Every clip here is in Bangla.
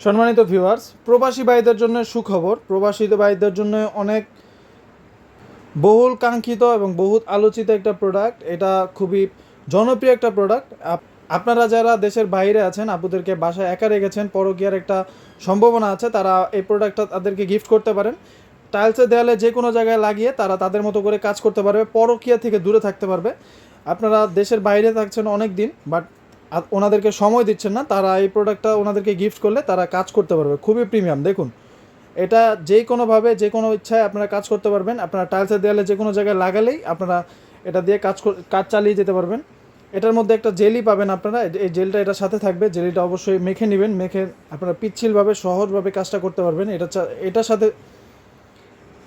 সম্মানিত ভিউয়ার্স, প্রবাসী ভাইদের জন্য সুখবর। প্রবাসী ভাইদের জন্য অনেক বহুল কাঙ্ক্ষিত এবং বহুত আলোচিত একটা প্রোডাক্ট। এটা খুবই জনপ্রিয় একটা প্রোডাক্ট। আপনারা যারা দেশের বাইরে আছেন, আপুদেরকে বাসায় একা রেখেছেন, পরকীয়ার একটা সম্ভাবনা আছে, তারা এই প্রোডাক্টটা তাদেরকে গিফট করতে পারেন। টাইলসের দেয়ালে যে কোনো জায়গায় লাগিয়ে তারা তাদের মতো করে কাজ করতে পারবে, পরকীয়া থেকে দূরে থাকতে পারবে। আপনারা দেশের বাইরে থাকছেন অনেক দিন, বাট ওনাদেরকে সময় দিচ্ছেন না, তারা এই প্রোডাক্টটা ওনাদেরকে গিফট করলে তারা কাজ করতে পারবে। খুবই প্রিমিয়াম। দেখুন, এটা যে কোনোভাবে যে কোনো ইচ্ছায় আপনারা কাজ করতে পারবেন। আপনারা টাইলসের দেয়ালে যে কোনো জায়গায় লাগালেই আপনারা এটা দিয়ে কাজ চালিয়ে যেতে পারবেন। এটার মধ্যে একটা জেলি পাবেন আপনারা, এই জেলটা এটার সাথে থাকবে। জেলিটা অবশ্যই মেখে নেবেন, মেখে আপনারা পিচ্ছিলভাবে সহজভাবে কাজটা করতে পারবেন।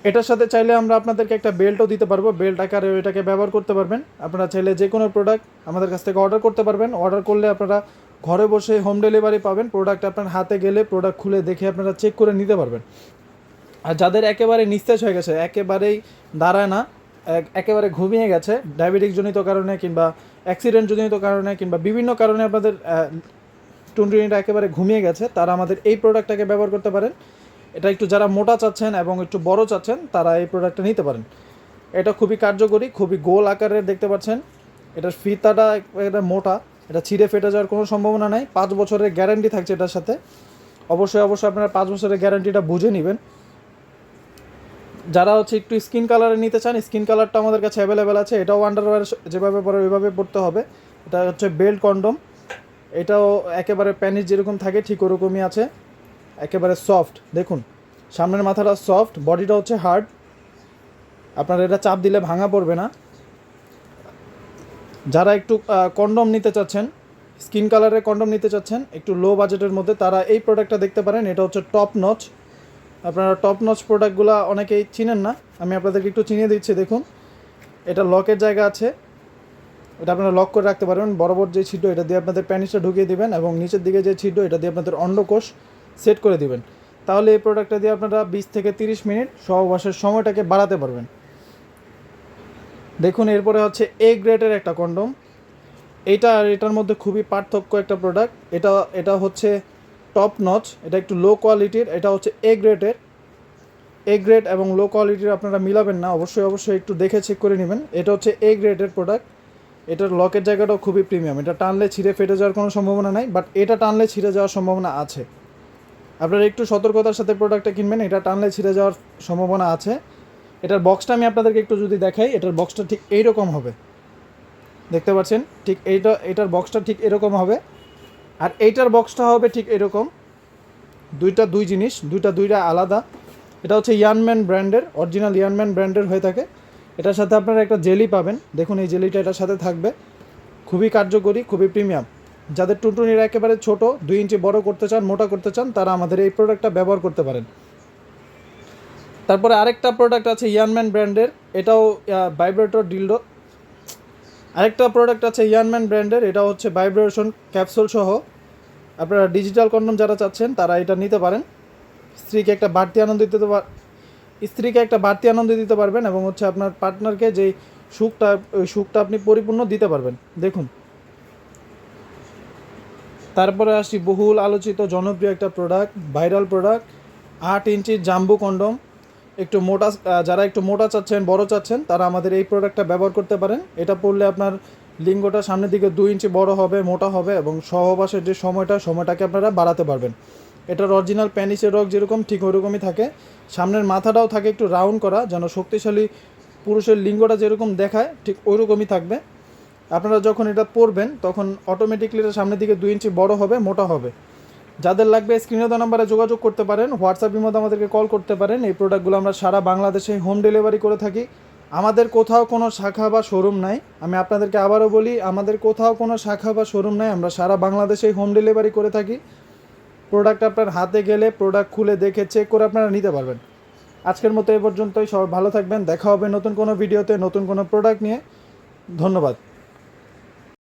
এটার সাথে চাইলে আমরা আপনাদেরকে একটা বেল্টও দিতে পারবো, বেল্ট আকারে এটাকে ব্যবহার করতে পারবেন। আপনারা চাইলে যে কোনো প্রোডাক্ট আমাদের কাছ থেকে অর্ডার করতে পারবেন। অর্ডার করলে আপনারা ঘরে বসে হোম ডেলিভারি পাবেন। প্রোডাক্ট আপনার হাতে গেলে প্রোডাক্ট খুলে দেখে আপনারা চেক করে নিতে পারবেন। আর যাদের একেবারে নিস্তেজ হয়ে গেছে, একেবারেই দাঁড়ায় না, একেবারে ঘুমিয়ে গেছে ডায়াবেটিক জনিত কারণে কিংবা অ্যাক্সিডেন্ট জনিত কারণে কিংবা বিভিন্ন কারণে আপনাদের টুনটুনিটা একেবারে ঘুমিয়ে গেছে, তারা আমাদের এই প্রোডাক্টটাকে ব্যবহার করতে পারেন। এটা একটু যারা মোটা চাচ্ছেন এবং একটু বড় চাচ্ছেন, তারা এই প্রোডাক্টটা নিতে পারেন। এটা খুবই কার্যকরী, খুবই গোল আকারের দেখতে পাচ্ছেন। এটার ফিতাটা এটা মোটা, এটা ছিঁড়ে ফেটে যাওয়ার কোনো সম্ভাবনা নাই। 5 বছরের গ্যারান্টি থাকছে এটার সাথে। অবশ্যই আপনারা 5 বছরের গ্যারান্টিটা বুঝে নেবেন। যারা একটু স্কিন কালারে নিতে চান, স্কিন কালারটা আমাদের কাছে অ্যাভেলেবেল আছে। এটাও আন্ডারওয়্যার যেভাবে পরে ওইভাবে পড়তে হবে। এটা হচ্ছে বেল্ট কন্ডম। এটাও একেবারে প্যানিস যেরকম থাকে ঠিক ওরকমই আছে, একেবারে সফট। দেখুন, সামনের মাথাটা সফট, বডিটা হচ্ছে হার্ড। আপনারা এটা চাপ দিলে ভাঙা পড়বে না। যারা একটু কন্ডম নিতে চাচ্ছেন, স্কিন কালারের কন্ডম নিতে চাচ্ছেন একটু লো বাজেটের মধ্যে, তারা এই প্রোডাক্টটা দেখতে পারেন। এটা হচ্ছে টপ নচ। আপনারা টপ নচ প্রোডাক্টগুলো অনেকেই চিনেন না, আমি আপনাদেরকে একটু চিনিয়ে দিচ্ছি। দেখুন, এটা লকের জায়গা আছে, এটা আপনারা লক করে রাখতে পারবেন। বরাবর যে ছিদ্র, এটা দিয়ে আপনাদের প্যানিসটা ঢুকিয়ে দিবেন এবং নিচের দিকে যে ছিদ্র, এটা দিয়ে আপনাদের অন্ডকোষ সেট করে দিবেন। তাহলে এই প্রোডাক্টটা দিয়ে আপনারা 20 থেকে 30 মিনিট সহবাসের সময়টাকে বাড়াতে পারবেন। দেখুন, এরপরে হচ্ছে এ গ্রেডের একটা কন্ডম। এইটা আর এটার মধ্যে খুবই পার্থক্য একটা প্রোডাক্ট। এটা হচ্ছে টপ নচ, এটা একটু লো কোয়ালিটির। এটা হচ্ছে এ গ্রেডের। এ গ্রেড এবং লো কোয়ালিটির আপনারা মিলাবেন না, অবশ্যই একটু দেখে চেক করে নেবেন। এটা হচ্ছে এ গ্রেডের প্রোডাক্ট। এটার লকের জায়গাটাও খুবই প্রিমিয়াম। এটা টানলে ছিঁড়ে ফেটে যাওয়ার কোনো সম্ভাবনা নাই, বাট এটা টানলে ছিঁড়ে যাওয়ার সম্ভাবনা আছে। আপনারা একটু সতর্কতার সাথে প্রোডাক্টটা কিনবেন, এটা টানলে ছিঁড়ে যাওয়ার সম্ভাবনা আছে। এটার বক্সটা আমি আপনাদেরকে একটু যদি দেখাই, এটার বক্সটা ঠিক এইরকম হবে, দেখতে পাচ্ছেন? ঠিক এটার বক্সটা ঠিক এরকম হবে, আর এইটার বক্সটা হবে ঠিক এরকম। দুই জিনিস, দুইটা আলাদা। এটা হচ্ছে ইয়ানম্যান ব্র্যান্ডের, অরিজিনাল ইয়ানম্যান ব্র্যান্ডের হয়ে থাকে। এটার সাথে আপনারা একটা জেলি পাবেন। দেখুন, এই জেলিটা এটার সাথে থাকবে। খুবই কার্যকরী, খুবই প্রিমিয়াম। যাদের টুনটুনির একেবারে ছোট, 2 ইঞ্চি বড় করতে চান, মোটা করতে চান, তারা আমাদের এই প্রোডাক্টটা ব্যবহার করতে পারেন। তারপরে আরেকটা প্রোডাক্ট আছে ইয়ানম্যান ব্র্যান্ডের, এটাও ভাইব্রেটর ডিলডো। আরেকটা প্রোডাক্ট আছে ইয়ানম্যান ব্র্যান্ডের, এটা হচ্ছে ভাইব্রেশন ক্যাপসুল সহ। আপনারা ডিজিটাল কন্ডম যারা চাচ্ছেন, তারা এটা নিতে পারেন। স্ত্রীকে একটা বাড়তি আনন্দ দিতে পারবেন এবং হচ্ছে আপনার পার্টনারকে যে ওই সুখটা আপনি পরিপূর্ণ দিতে পারবেন। দেখুন, তারপরে আসি বহুল আলোচিত জনপ্রিয় একটা প্রোডাক্ট, ভাইরাল প্রোডাক্ট, 8 ইঞ্চির জাম্বু কন্ডম। যারা একটু মোটা চাচ্ছেন, বড় চাচ্ছেন, তারা আমাদের এই প্রোডাক্টটা ব্যবহার করতে পারেন। এটা পরলে আপনার লিঙ্গটা সামনের দিকে 2 ইঞ্চি বড় হবে, মোটা হবে এবং সহবাসের যে সময়টাকে আপনারা বাড়াতে পারবেন। এটার অরিজিনাল প্যানিসের রগ যেরকম ঠিক ওইরকমই থাকে। সামনের মাথাটাও থাকে একটু রাউন্ড করা, যেন শক্তিশালী পুরুষের লিঙ্গটা যেরকম দেখায় ঠিক ওইরকমই থাকবে। আপনারা যখন এটা পরবেন, তখন অটোমেটিকলি এটা সামনের দিকে 2 ইঞ্চি বড় হবে, মোটা হবে। যাদের লাগবে স্ক্রিনে দেওয়া নাম্বারে যোগাযোগ করতে পারেন, হোয়াটসঅ্যাপের মধ্যে আমাদেরকে কল করতে পারেন। এই প্রোডাক্টগুলো আমরা সারা বাংলাদেশে হোম ডেলিভারি করে থাকি। আমাদের কোথাও কোনো শাখা বা শোরুম নাই। আমি আপনাদেরকে আবারও বলি, আমাদের কোথাও কোনো শাখা বা শোরুম নাই, আমরা সারা বাংলাদেশেই হোম ডেলিভারি করে থাকি। প্রোডাক্ট আপনার হাতে গেলে প্রোডাক্ট খুলে দেখে চেক করে আপনারা নিতে পারবেন। আজকের মতো এ পর্যন্তই। সবাই ভালো থাকবেন, দেখা হবে নতুন কোনো ভিডিওতে নতুন কোনো প্রোডাক্ট নিয়ে। ধন্যবাদ।